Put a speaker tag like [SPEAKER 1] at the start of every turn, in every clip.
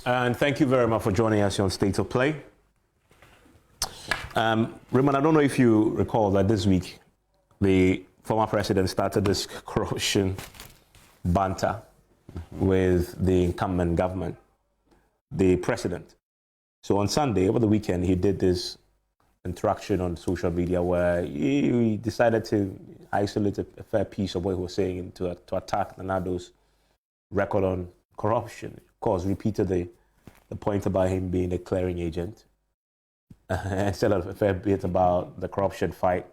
[SPEAKER 1] And thank you very much for joining us on State of Play. Raymond, I don't know if you recall that this week the former president started this corruption banter with the incumbent government, the president. So on Sunday, over the weekend, he did this interaction on social media where he decided to isolate a fair piece of what he was saying to attack Nanado's record on corruption. Of course, repeated the point about him being a clearing agent. And said a fair bit about the corruption fight.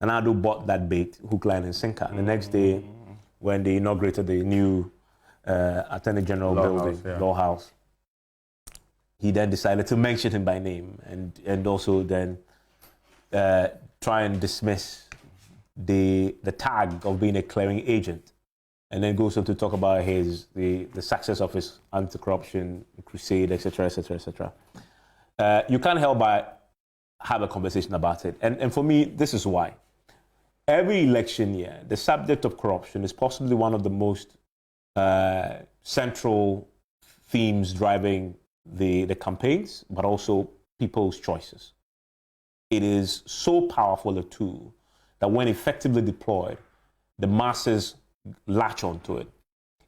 [SPEAKER 1] Nanado bought that bait, hook, line, and sinker. And the next day, when they inaugurated the new Attorney General building, Law House, he then decided to mention him by name and also then try and dismiss the tag of being a clearing agent. And then goes on to talk about the success of his anti-corruption crusade, etc., etc., etc. You can't help but have a conversation about it. And for me, this is why. Every election year, the subject of corruption is possibly one of the most central themes driving the campaigns, but also people's choices. It is so powerful a tool that when effectively deployed, the masses latch onto it.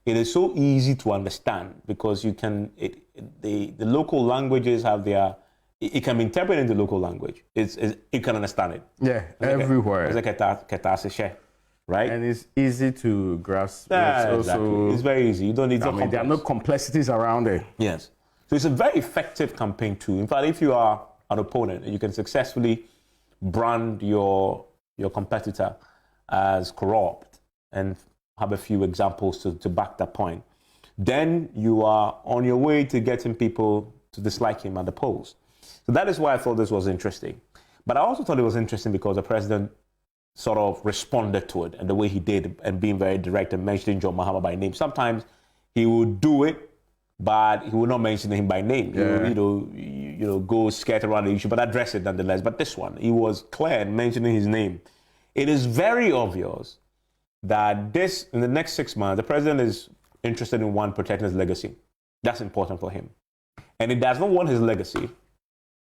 [SPEAKER 1] It is so easy to understand because you can, the local languages have it can be interpreted into local language. You can understand it.
[SPEAKER 2] Yeah, everywhere.
[SPEAKER 1] It's like a right?
[SPEAKER 2] And it's easy to grasp.
[SPEAKER 1] Yeah, exactly. It's very easy. You don't need to
[SPEAKER 2] there are no complexities around it.
[SPEAKER 1] Yes. So it's a very effective campaign tool. In fact, if you are an opponent, you can successfully brand your competitor as corrupt and have a few examples to back that point. Then you are on your way to getting people to dislike him at the polls. So that is why I thought this was interesting. But I also thought it was interesting because the president sort of responded to it and the way he did and being very direct and mentioning John Mahama by name. Sometimes he would do it, but he would not mention him by name.
[SPEAKER 2] Yeah.
[SPEAKER 1] He would, go skirt around the issue, but address it nonetheless. But this one, he was clear in mentioning his name. It is very obvious that in the next 6 months, the president is interested in protecting his legacy. That's important for him. And he does not want his legacy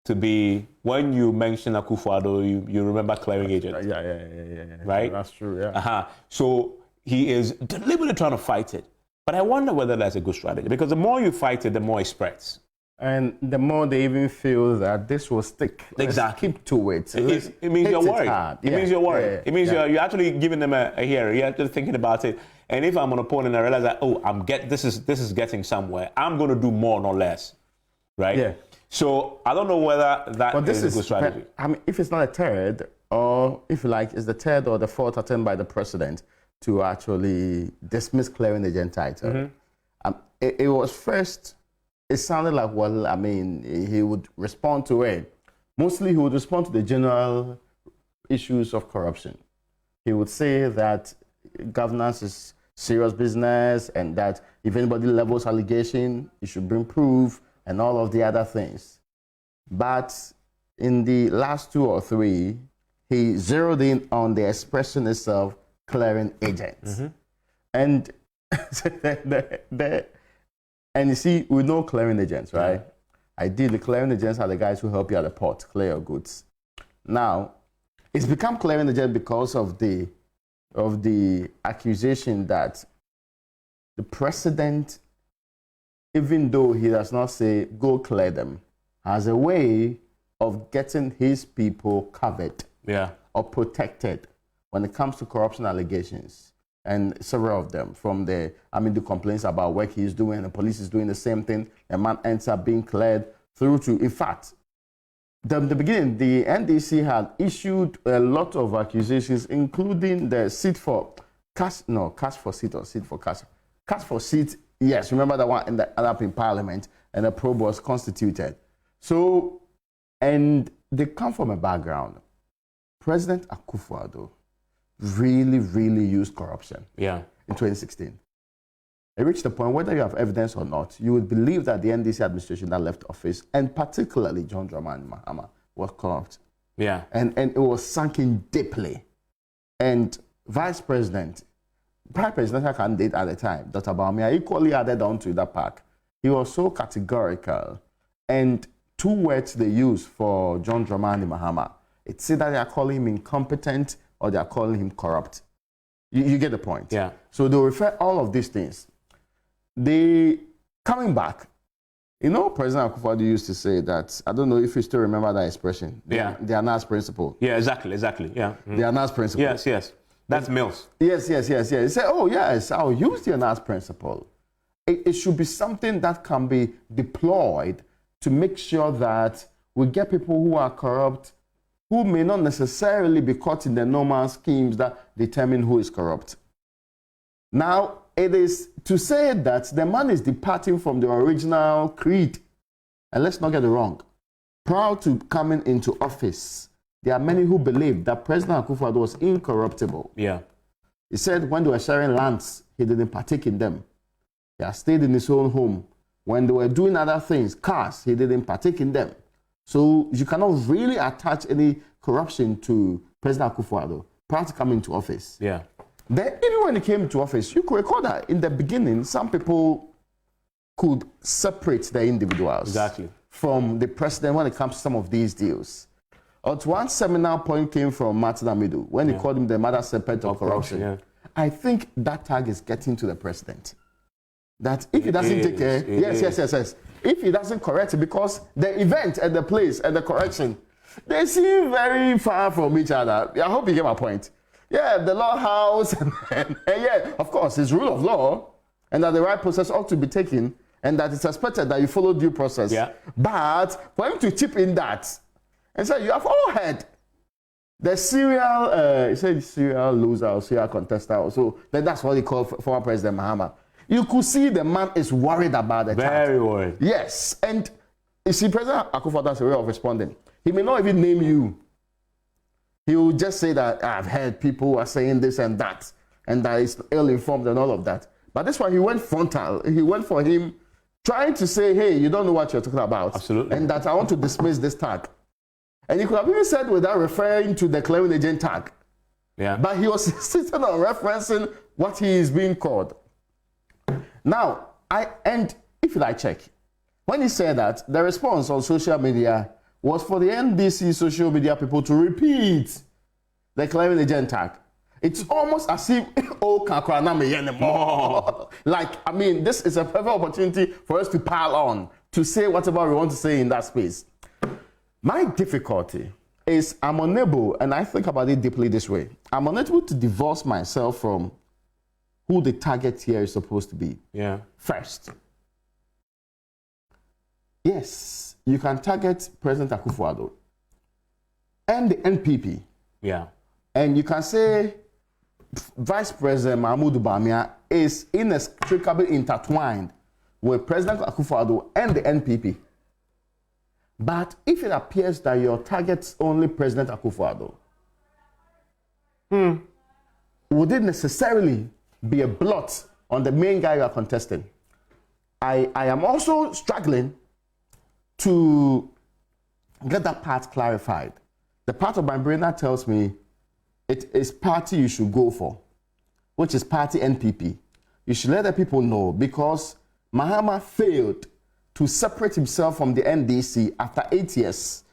[SPEAKER 1] to be, when you mention Akufo-Addo, you remember clearing agent.
[SPEAKER 2] Yeah.
[SPEAKER 1] Right?
[SPEAKER 2] That's true, yeah.
[SPEAKER 1] So he is deliberately trying to fight it. But I wonder whether that's a good strategy, because the more you fight it, the more it spreads.
[SPEAKER 2] And the more they even feel that this will stick.
[SPEAKER 1] Exactly.
[SPEAKER 2] Keep to it.
[SPEAKER 1] It means you're worried. It means you're worried. It means you're actually giving them a hearing. You're actually thinking about it. And if I'm an opponent, I realize that, this is getting somewhere. I'm going to do more, not less. Right?
[SPEAKER 2] Yeah.
[SPEAKER 1] So I don't know whether that is a good strategy.
[SPEAKER 2] I mean, if it's not a third, or if you like, it's the third or the fourth attempt by the president to actually dismiss clearing agent title. It was first, it sounded like, he would respond to it. Mostly he would respond to the general issues of corruption. He would say that governance is serious business and that if anybody levels allegation, you should bring proof and all of the other things. But in the last 2 or 3, he zeroed in on the expression itself, clearing agents. And and you see, we know clearing agents, right? Ideally, clearing agents are the guys who help you at the port, clear your goods. Now, it's become clearing agent because of the accusation that the president, even though he does not say, go clear them, has a way of getting his people covered or protected when it comes to corruption allegations. And several of them, from the complaints about work he's doing, the police is doing the same thing, a man ends up being cleared through to, in fact, the beginning, the NDC had issued a lot of accusations, including the cash for seat, yes, remember that one up in Parliament, and the probe was constituted. So, and they come from a background. President Akufo-Addo really, really used corruption in 2016. It reached the point, whether you have evidence or not, you would believe that the NDC administration that left office, and particularly John Dramani Mahama, was corrupt. And it was sunk in deeply. And vice presidential candidate at the time, Dr. Bawumia, equally added on to that pack. he was so categorical. And 2 words they use for John Dramani Mahama. It's either they are calling him incompetent or they are calling him corrupt. You get the point?
[SPEAKER 1] Yeah.
[SPEAKER 2] So they refer all of these things. Coming back, President Akufo-Addo used to say that, I don't know if you still remember that expression. The Anas principle.
[SPEAKER 1] Yeah, exactly. Yeah.
[SPEAKER 2] The Anas principle.
[SPEAKER 1] Yes. That's Mills.
[SPEAKER 2] Yes. He said, oh yes, I'll use the Anas principle. It should be something that can be deployed to make sure that we get people who are corrupt, who may not necessarily be caught in the normal schemes that determine who is corrupt. Now, it is to say that the man is departing from the original creed. And let's not get it wrong. Prior to coming into office, there are many who believe that President Akufo-Addo was incorruptible.
[SPEAKER 1] Yeah.
[SPEAKER 2] He said when they were sharing lands, he didn't partake in them. He had stayed in his own home. When they were doing other things, cars, he didn't partake in them. So you cannot really attach any corruption to President Akufo-Addo prior to coming into office.
[SPEAKER 1] Yeah.
[SPEAKER 2] Then even when he came to office, you could recall that in the beginning, some people could separate the individuals from the president when it comes to some of these deals. But one seminal point came from Martin Amidu when he called him the mother serpent of corruption. Yeah. I think that tag is getting to the president. That if he doesn't take care, yes. If he doesn't correct it, because the event and the place and the correction, they seem very far from each other. I hope you get my point. Yeah, the law house, and yeah, of course, it's rule of law, and that the right process ought to be taken, and that it's expected that you follow due process. Yeah. But for him to chip in that, and say, you have all heard the serial, he said serial loser or serial contester, so then that's what he called former President Mahama. You could see the man is worried about the
[SPEAKER 1] Very worried.
[SPEAKER 2] Yes, and you see, President Akufo-Addo has a way of responding. He may not even name you. He will just say that I've heard people are saying this and that he's ill-informed and all of that. But this one, he went frontal. He went for him, trying to say, hey, you don't know what you're talking about.
[SPEAKER 1] Absolutely.
[SPEAKER 2] And that I want to dismiss this tag. And he could have even said without referring to the clearing agent tag.
[SPEAKER 1] Yeah.
[SPEAKER 2] But he was insisting on referencing what he is being called. Now, if I check, when he said that, the response on social media was for the NDC social media people to repeat the clearing agent tag. It's almost as if, like, I mean, this is a perfect opportunity for us to pile on, to say whatever we want to say in that space. My difficulty is I'm unable, and I think about it deeply this way, I'm unable to divorce myself from who the target here is supposed to be.
[SPEAKER 1] Yeah.
[SPEAKER 2] First, yes, you can target President Akufo-Addo and the NPP.
[SPEAKER 1] Yeah.
[SPEAKER 2] And you can say Vice President Bawumia is inextricably intertwined with President Akufo-Addo and the NPP. But if it appears that your target's only President Akufo-Addo, would it necessarily be a blot on the main guy you are contesting? I am also struggling to get that part clarified. The part of my brain that tells me it is party you should go for, which is party NPP. You should let the people know, because Mahama failed to separate himself from the NDC after 8 years.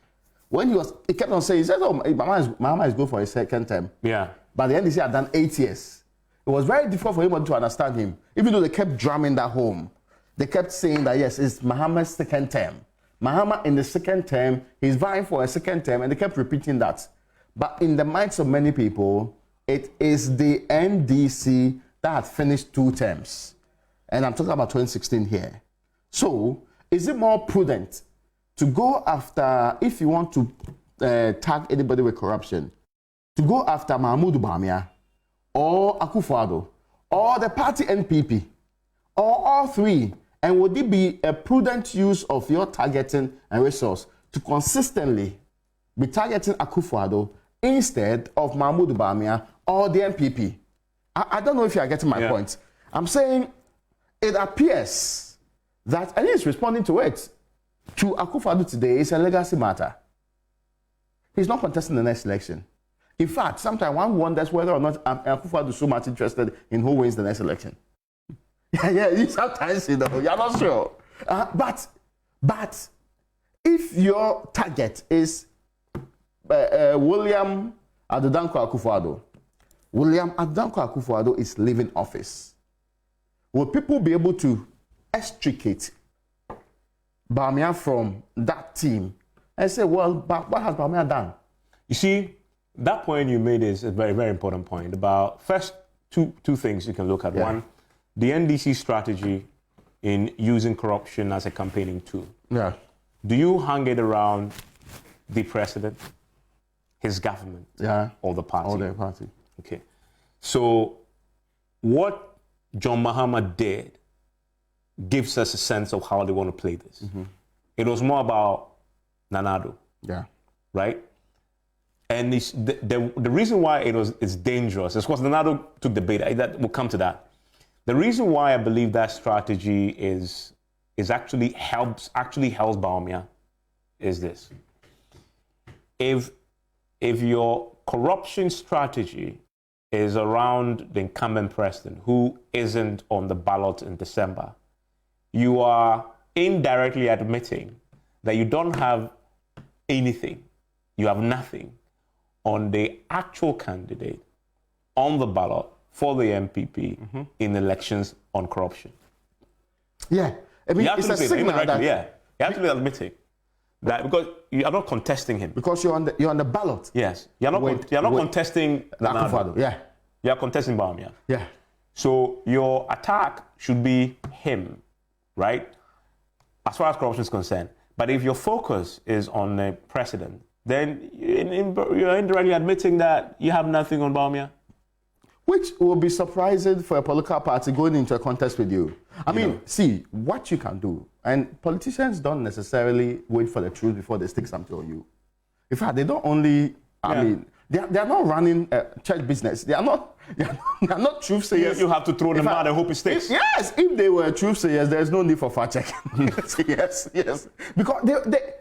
[SPEAKER 2] When he kept on saying, he said, oh, Mahama is good for his second term.
[SPEAKER 1] Yeah.
[SPEAKER 2] But the NDC had done 8 years. It was very difficult for him to understand him, even though they kept drumming that home. They kept saying that, yes, it's Mahama's second term. Mahama in the second term, he's vying for a second term, and they kept repeating that. But in the minds of many people, it is the NDC that had finished 2 terms. And I'm talking about 2016 here. So, is it more prudent to go after, if you want to tag anybody with corruption, to go after Bawumia, or Akufo-Addo, or the party NPP, or all 3? And would it be a prudent use of your targeting and resource to consistently be targeting Akufo-Addo instead of Bawumia or the NPP? I don't know if you are getting my point. I'm saying it appears that, and he's responding to it, to Akufo-Addo today is a legacy matter. He's not contesting the next election. In fact, sometimes one wonders whether or not Akufo-Addo is so much interested in who wins the next election. Yeah, sometimes, you're not sure. But if your target is William Adodankwa Akufo-Addo, William Adodankwa Akufo-Addo is leaving office, will people be able to extricate Bawumia from that team and say, well, but what has Bawumia done?
[SPEAKER 1] You see, that point you made is a very, very important point. About first two things you can look at. One, the NDC strategy in using corruption as a campaigning tool.
[SPEAKER 2] Yeah.
[SPEAKER 1] Do you hang it around the president, his government, or the party?
[SPEAKER 2] Or the party.
[SPEAKER 1] Okay. So what John Mahama did gives us a sense of how they want to play this. Mm-hmm. It was more about Nana Addo.
[SPEAKER 2] Yeah.
[SPEAKER 1] Right? And the reason why it's dangerous is because Nana Addo took the bait. That we'll come to that. The reason why I believe that strategy is actually helps Bawumia is this. If your corruption strategy is around the incumbent president who isn't on the ballot in December, you are indirectly admitting that you don't have anything, you have nothing on the actual candidate on the ballot for the MPP in elections on corruption.
[SPEAKER 2] Yeah. I mean, it's a signal that...
[SPEAKER 1] Yeah, you have to be admitting that because you are not contesting him.
[SPEAKER 2] Because you're on the ballot.
[SPEAKER 1] Yes. You're not contesting
[SPEAKER 2] Akufo-Addo. Yeah.
[SPEAKER 1] You're contesting Bawumia.
[SPEAKER 2] Yeah.
[SPEAKER 1] So your attack should be him, right? As far as corruption is concerned. But if your focus is on the president, then you're indirectly admitting that you have nothing on Bawumia.
[SPEAKER 2] Which will be surprising for a political party going into a contest with you. I mean, see, what you can do, and politicians don't necessarily wait for the truth before they stick something on you. In fact, they don't only, I mean, they are not running a church business. They are not truth sayers.
[SPEAKER 1] You have to throw them out and hope it sticks.
[SPEAKER 2] Yes, if they were truth sayers, there's no need for fact checking. yes. Because they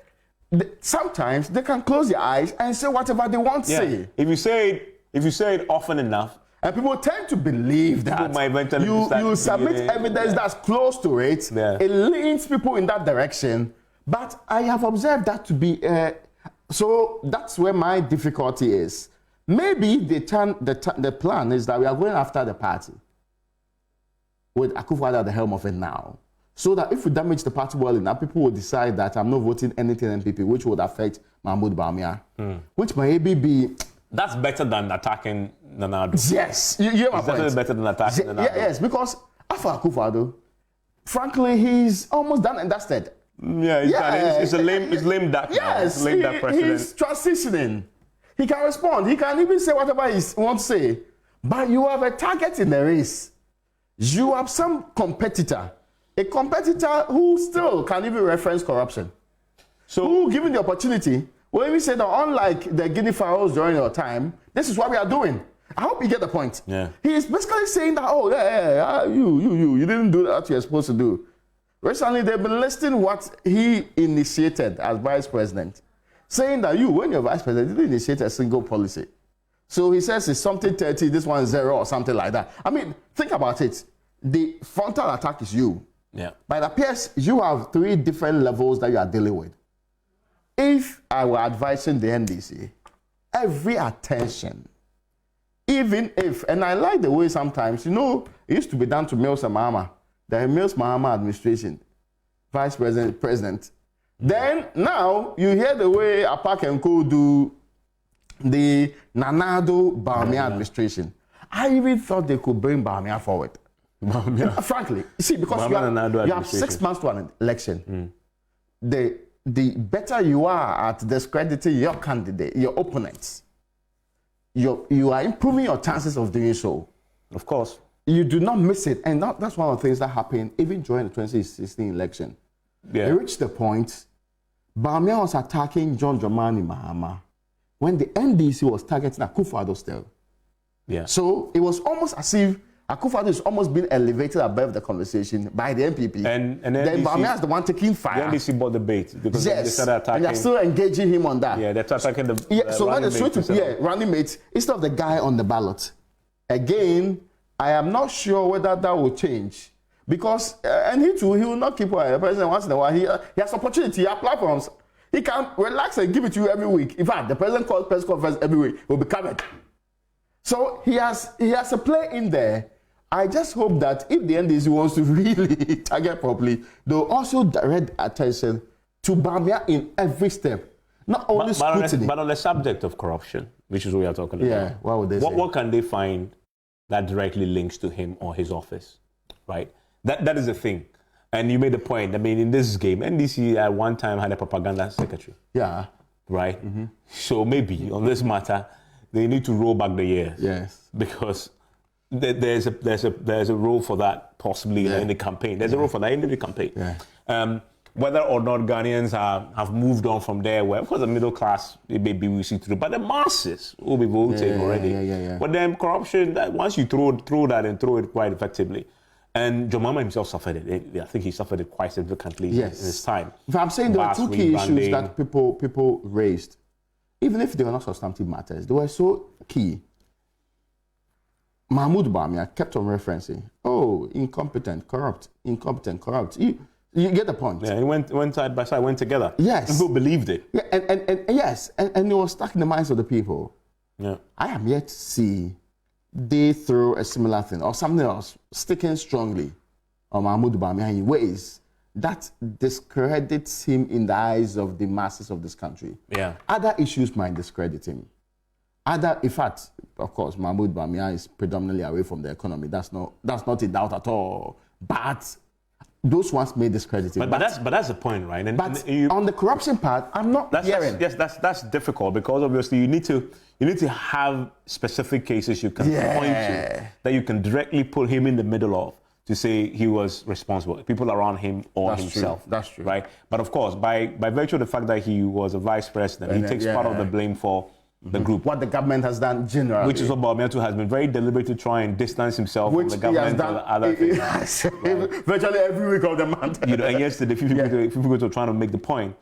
[SPEAKER 2] sometimes they can close their eyes and say whatever they want to say.
[SPEAKER 1] If you say it often enough,
[SPEAKER 2] and people tend to believe that you submit evidence that's close to it. Yeah. It leads people in that direction. But I have observed that to be so that's where my difficulty is. Maybe the plan is that we are going after the party with Akufo-Addo at the helm of it now. So that if we damage the party well enough, people will decide that I'm not voting anything MPP, which would affect Mahmoud Bawumia, which maybe be...
[SPEAKER 1] That's better than attacking Nana Addo.
[SPEAKER 2] Yes, you hear my point.
[SPEAKER 1] Definitely better than attacking Nana Addo.
[SPEAKER 2] Yes, because after Akufo-Addo, frankly, he's almost done and dusted.
[SPEAKER 1] It's lame duck.
[SPEAKER 2] Yes,
[SPEAKER 1] lame duck president.
[SPEAKER 2] He's transitioning. He can respond. He can even say whatever he wants to say. But you have a target in the race. You have some competitor. A competitor who still can even reference corruption. So who, given the opportunity, will even say that unlike the Guinea fowls during your time, this is what we are doing. I hope you get the point.
[SPEAKER 1] Yeah.
[SPEAKER 2] He is basically saying that, you didn't do what you're supposed to do. Recently, they've been listing what he initiated as vice president, saying that when you're vice president, you didn't initiate a single policy. So he says it's something 30, this one 0 or something like that. I mean, think about it. The frontal attack is you.
[SPEAKER 1] Yeah.
[SPEAKER 2] But it appears you have 3 different levels that you are dealing with. If I were advising the NDC, every attention, even if, and I like the way sometimes, it used to be done to Mills and Mahama, the Mills Mahama administration, vice president, president. Then now you hear the way Apak and Co do the Nana Addo Bawumia administration. I even thought they could bring Bawumia forward. Frankly, see, because you have 6 months to an election. The better you are at discrediting your candidate, your opponents, you are improving your chances of doing so.
[SPEAKER 1] Of course.
[SPEAKER 2] You do not miss it. And that's one of the things that happened even during the 2016 election.
[SPEAKER 1] Yeah.
[SPEAKER 2] It reached the point, Bawumia was attacking John Dramani Mahama when the NDC was targeting Akufo-Addo still.
[SPEAKER 1] Yeah.
[SPEAKER 2] So it was almost as if Akufo-Addo is almost being elevated above the conversation by the MPP.
[SPEAKER 1] And
[SPEAKER 2] then Bawumia is the one taking fire.
[SPEAKER 1] The NDC bought the bait because they started attacking.
[SPEAKER 2] And they're still engaging him on that.
[SPEAKER 1] Yeah, they're attacking the
[SPEAKER 2] so when they switch to running mates instead of the guy on the ballot. Again, I am not sure whether that will change. Because, and he too, he will not keep quiet. The president once in a while, he has opportunity, he has platforms. He can relax and give it to you every week. In fact, the president calls press conference every week, will be covered. So he has a play in there. I just hope that if the NDC wants to really target properly, they'll also direct attention to Bawumia in every step. Not only scrutiny.
[SPEAKER 1] But on the subject of corruption, which is what we are talking about.
[SPEAKER 2] Yeah, what would they say?
[SPEAKER 1] What can they find that directly links to him or his office, right? That is the thing. And you made the point. I mean, in this game, NDC at one time had a propaganda secretary.
[SPEAKER 2] Yeah.
[SPEAKER 1] Right? So maybe on this matter, they need to roll back the years.
[SPEAKER 2] Yes.
[SPEAKER 1] Because there's a role for that possibly in the campaign. There's a role for that in the campaign.
[SPEAKER 2] Yeah.
[SPEAKER 1] Whether or not Ghanaians have moved on from there, where of course the middle class maybe we see through, but the masses will be voting already.
[SPEAKER 2] Yeah.
[SPEAKER 1] But then corruption, once you throw that and throw it quite effectively, and John Mahama himself suffered it. I think he suffered it quite significantly in his time.
[SPEAKER 2] But I'm saying there were two key issues that people raised, even if they were not substantive matters, they were so key. Mahmoud Bawumia kept on referencing, incompetent, corrupt. You get the point.
[SPEAKER 1] Yeah, it went side by side, went together.
[SPEAKER 2] Yes.
[SPEAKER 1] And who believed it?
[SPEAKER 2] Yeah, and yes, and it was stuck in the minds of the people.
[SPEAKER 1] Yeah.
[SPEAKER 2] I am yet to see they throw a similar thing or something else sticking strongly on Mahmoud Bawumia in ways that discredits him in the eyes of the masses of this country.
[SPEAKER 1] Yeah.
[SPEAKER 2] Other issues might discredit him. In fact, of course, Mahmoud Bawumia is predominantly away from the economy. That's not a doubt at all. But those ones may discredit him.
[SPEAKER 1] But that's the point, right? And
[SPEAKER 2] on the corruption part, I'm not hearing.
[SPEAKER 1] That's difficult because obviously you need to have specific cases you can point to that you can directly put him in the middle of to say he was responsible. People around him or himself.
[SPEAKER 2] That's true.
[SPEAKER 1] Right? But of course, by virtue of the fact that he was a vice president, he takes part of the blame for the group.
[SPEAKER 2] What the government has done generally.
[SPEAKER 1] Which is what Bawumia has been very deliberate to try and distance himself from the government and other things.
[SPEAKER 2] Right. Virtually every week of the month.
[SPEAKER 1] And yesterday, people were trying to make the point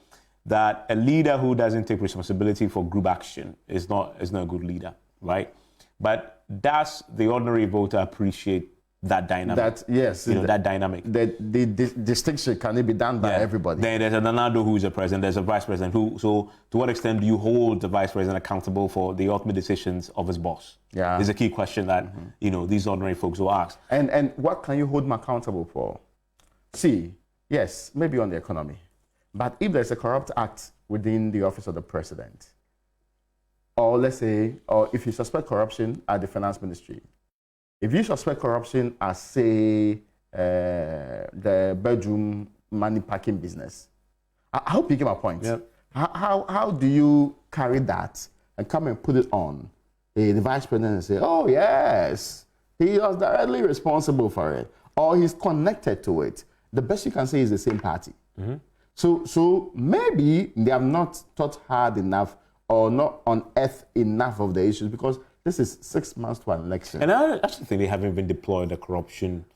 [SPEAKER 1] that a leader who doesn't take responsibility for group action is not a good leader, right? But does the ordinary voter appreciate that dynamic? That dynamic.
[SPEAKER 2] The distinction can it be done by everybody?
[SPEAKER 1] Then there's a Nanado who's a president, there's a vice president so to what extent do you hold the vice president accountable for the ultimate decisions of his boss? Yeah. Is a key question that, these ordinary folks will ask.
[SPEAKER 2] And what can you hold him accountable for? See, yes, maybe on the economy. But if there's a corrupt act within the office of the president, or let's say, or if you suspect corruption at the finance ministry, if you suspect corruption as, say, the bedroom money packing business, I hope you get my point.
[SPEAKER 1] Yep.
[SPEAKER 2] How do you carry that and come and put it on the vice president and say, oh, yes, he was directly responsible for it, or he's connected to it? The best you can say is the same party. Mm-hmm. So maybe they have not thought hard enough or not unearthed enough of the issues because this is 6 months to an election.
[SPEAKER 1] And I actually think they haven't even deployed the corruption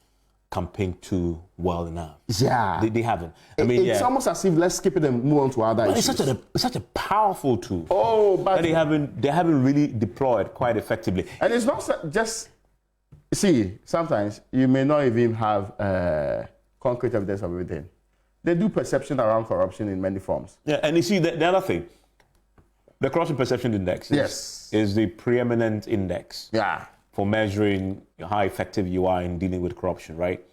[SPEAKER 1] campaign too well enough.
[SPEAKER 2] Yeah.
[SPEAKER 1] They haven't.
[SPEAKER 2] It's almost as if let's skip it and move on to other issues.
[SPEAKER 1] It's such a powerful tool.
[SPEAKER 2] But
[SPEAKER 1] they haven't really deployed quite effectively.
[SPEAKER 2] And it's not just, see, sometimes you may not even have concrete evidence of everything. They do perception around corruption in many forms.
[SPEAKER 1] Yeah, and you see, the other thing, the Corruption Perception Index is the preeminent index for measuring how effective you are in dealing with corruption, right?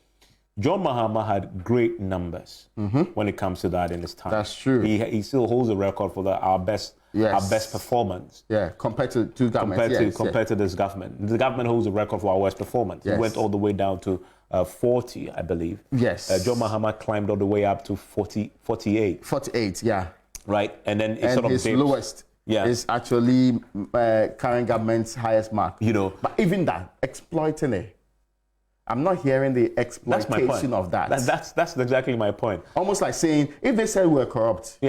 [SPEAKER 1] John Mahama had great numbers when it comes to that in his time.
[SPEAKER 2] That's true.
[SPEAKER 1] He still holds a record for our best performance.
[SPEAKER 2] Yeah, compared to government.
[SPEAKER 1] Compared to this government. The government holds a record for our worst performance. It went all the way down to 40, I believe.
[SPEAKER 2] Yes.
[SPEAKER 1] John Mahama climbed all the way up to 48.
[SPEAKER 2] 48, yeah.
[SPEAKER 1] Right, and then it sort of
[SPEAKER 2] his lowest is actually current government's highest mark. But even that, exploiting it. I'm not hearing the exploitation of that.
[SPEAKER 1] That's exactly my point.
[SPEAKER 2] Almost like saying, if they said we're corrupt,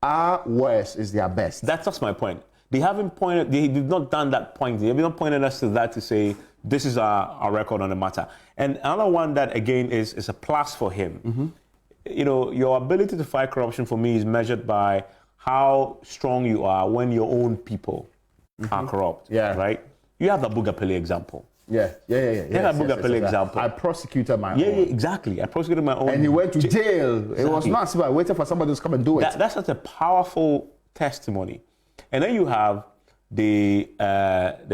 [SPEAKER 2] our worst is their best.
[SPEAKER 1] That's my point. They did not done that point. They have not pointed us to that to say, this is our record on the matter. And another one that, again, is a plus for him. Your ability to fight corruption for me is measured by how strong you are when your own people are corrupt. Yeah. Right? You have the Bugapele example.
[SPEAKER 2] Yeah.
[SPEAKER 1] That Bugapele example.
[SPEAKER 2] I prosecuted my
[SPEAKER 1] Yeah,
[SPEAKER 2] own.
[SPEAKER 1] exactly. I prosecuted my own.
[SPEAKER 2] And he went to jail. Exactly. It was not as if I waited for somebody to come and do it.
[SPEAKER 1] That's such a powerful testimony. And then you have the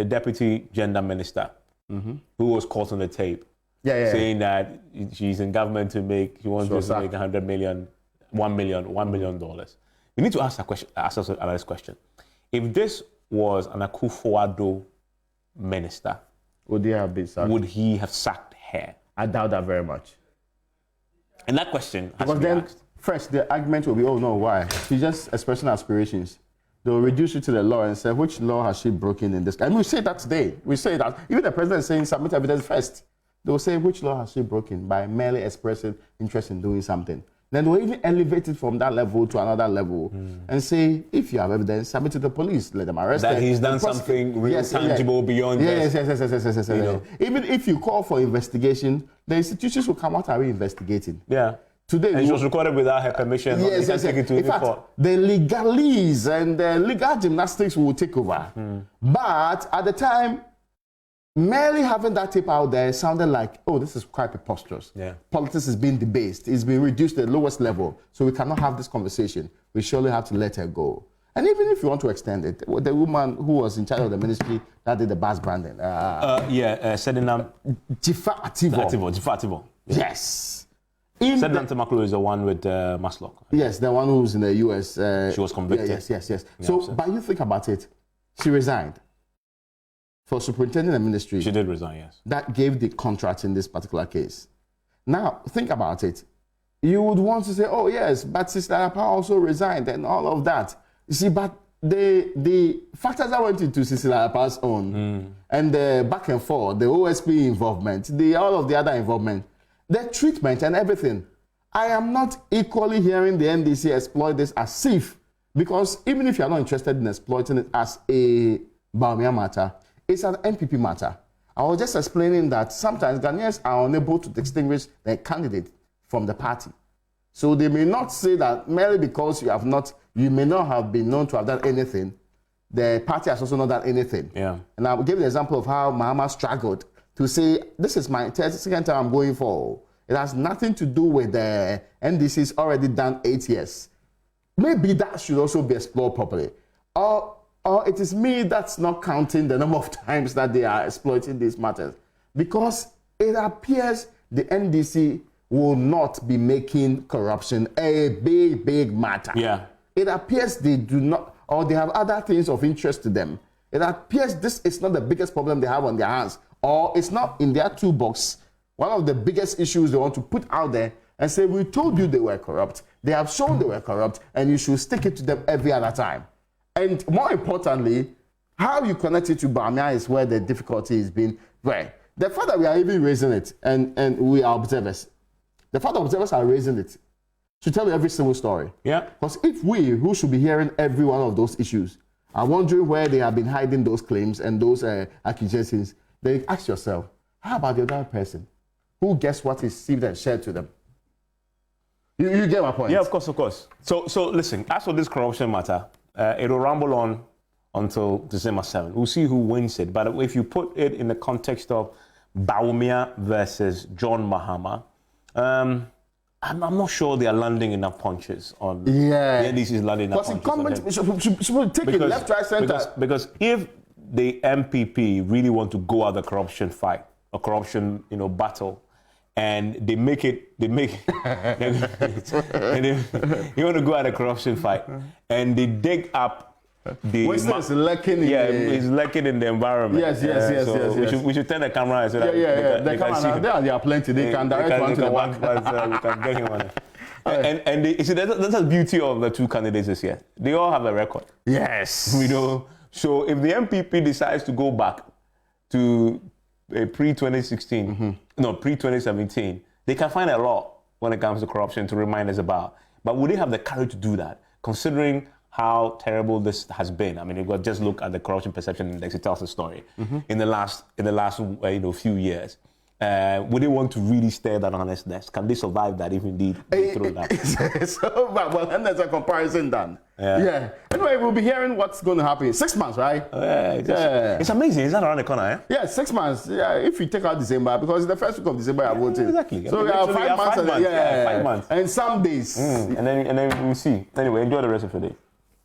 [SPEAKER 1] deputy gender minister who was caught on the tape saying that she's in government to make, she wants to make $100 million, $1 million. We need to ask this question. If this was an Akufo-Addo minister,
[SPEAKER 2] would he have been sacked?
[SPEAKER 1] Would he have sacked her?
[SPEAKER 2] I doubt that very much.
[SPEAKER 1] And that question has
[SPEAKER 2] because
[SPEAKER 1] to be
[SPEAKER 2] then,
[SPEAKER 1] asked.
[SPEAKER 2] First, the argument will be, oh no, why? She's just expressing aspirations. They'll reduce you to the law and say, which law has she broken in this? And we say that today. We say that. Even the president is saying, submit evidence first. They'll say, which law has she broken by merely expressing interest in doing something? Then they'll even elevate it from that level to another level and say, if you have evidence, submit to the police, let them arrest
[SPEAKER 1] that
[SPEAKER 2] her.
[SPEAKER 1] He's done something real tangible beyond this.
[SPEAKER 2] Yes. Even if you call for investigation, the institutions will come out and re-investigating.
[SPEAKER 1] Yeah.
[SPEAKER 2] Today,
[SPEAKER 1] and it was recorded without her permission.
[SPEAKER 2] Yes. In fact, the legalese and the legal gymnastics will take over. But at the time, merely having that tape out there sounded like, oh, this is quite preposterous.
[SPEAKER 1] Yeah.
[SPEAKER 2] Politics is being debased. It's been reduced to the lowest level. So we cannot have this conversation. We surely have to let her go. And even if you want to extend it, the woman who was in charge of the ministry that did the bus branding.
[SPEAKER 1] Sedinam
[SPEAKER 2] Jifa
[SPEAKER 1] Ativo.
[SPEAKER 2] Yes.
[SPEAKER 1] Sedinam Temaklo is the one with Maslock.
[SPEAKER 2] Yes, the one who's in the US.
[SPEAKER 1] She was convicted.
[SPEAKER 2] Yes. So, but you think about it, she resigned. For superintending the ministry.
[SPEAKER 1] She did resign, yes.
[SPEAKER 2] That gave the contract in this particular case. Now, think about it. You would want to say, oh, yes, but Sister Apa also resigned and all of that. You see, but the factors that went into Sister Apa's own and the back and forth, the OSP involvement, all of the other involvement, the treatment and everything. I am not equally hearing the NDC exploit this as safe because even if you're not interested in exploiting it as a Bawumia matter, it's an MPP matter. I was just explaining that sometimes Ghanaians are unable to distinguish their candidate from the party. So they may not say that merely because you may not have been known to have done anything, the party has also not done anything.
[SPEAKER 1] Yeah.
[SPEAKER 2] And I will give you the example of how Mahama struggled to say, this is my second time I'm going for. It has nothing to do with the NDC's already done 8 years. Maybe that should also be explored properly. Or it is me that's not counting the number of times that they are exploiting these matters. Because it appears the NDC will not be making corruption a big matter.
[SPEAKER 1] Yeah.
[SPEAKER 2] It appears they do not, or they have other things of interest to them. It appears this is not the biggest problem they have on their hands, or it's not in their toolbox. One of the biggest issues they want to put out there and say, we told you they were corrupt. They have shown they were corrupt, and you should stick it to them every other time. And more importantly, how you connect it to Bawumia is where the difficulty has been. Where the fact that we are even raising it, and we are observers, the fact that observers are raising it should tell you every single story.
[SPEAKER 1] Yeah.
[SPEAKER 2] Because if we, who should be hearing every one of those issues, are wondering where they have been hiding those claims and those accusations, then ask yourself, how about the other person who gets what is received and shared to them? You get my point?
[SPEAKER 1] Yeah, of course. So listen, as for this corruption matter, it'll rumble on until December 7th. We'll see who wins it. But if you put it in the context of Bawumia versus John Mahama, I'm not sure they are landing enough punches on. Yeah. The NDC is landing enough punches.
[SPEAKER 2] Because should take it left, right, center.
[SPEAKER 1] Because if the MPP really want to go out the corruption fight, a corruption battle, and they make it, you want to go at a corruption fight, and they dig up the...
[SPEAKER 2] It's lacking in
[SPEAKER 1] it's lacking in the environment.
[SPEAKER 2] Yes.
[SPEAKER 1] We should turn the camera so
[SPEAKER 2] that they can see. There are plenty. They can direct one to the back.
[SPEAKER 1] We can get him on it. And you see, that's the beauty of the two candidates this year. They all have a record.
[SPEAKER 2] Yes.
[SPEAKER 1] So if the MPP decides to go back to pre-2016, pre-2017, they can find a lot when it comes to corruption to remind us about. But would they have the courage to do that, considering how terrible this has been? I mean, you got just look at the corruption perception index; it tells the story in the last few years. would they want to really stir that honestness? Can they survive that if indeed they throw that?
[SPEAKER 2] So, well, and there's a comparison done.
[SPEAKER 1] Yeah.
[SPEAKER 2] Anyway, we'll be hearing what's going to happen. 6 months, right?
[SPEAKER 1] It's amazing. Is that around the corner? Eh?
[SPEAKER 2] Yeah, 6 months. Yeah, if we take out December, because it's the first week of December, I voted.
[SPEAKER 1] Exactly.
[SPEAKER 2] So we have 5 months.
[SPEAKER 1] 5 months.
[SPEAKER 2] Yeah,
[SPEAKER 1] 5 months.
[SPEAKER 2] And some days.
[SPEAKER 1] And then we'll see. Anyway, enjoy the rest of the day.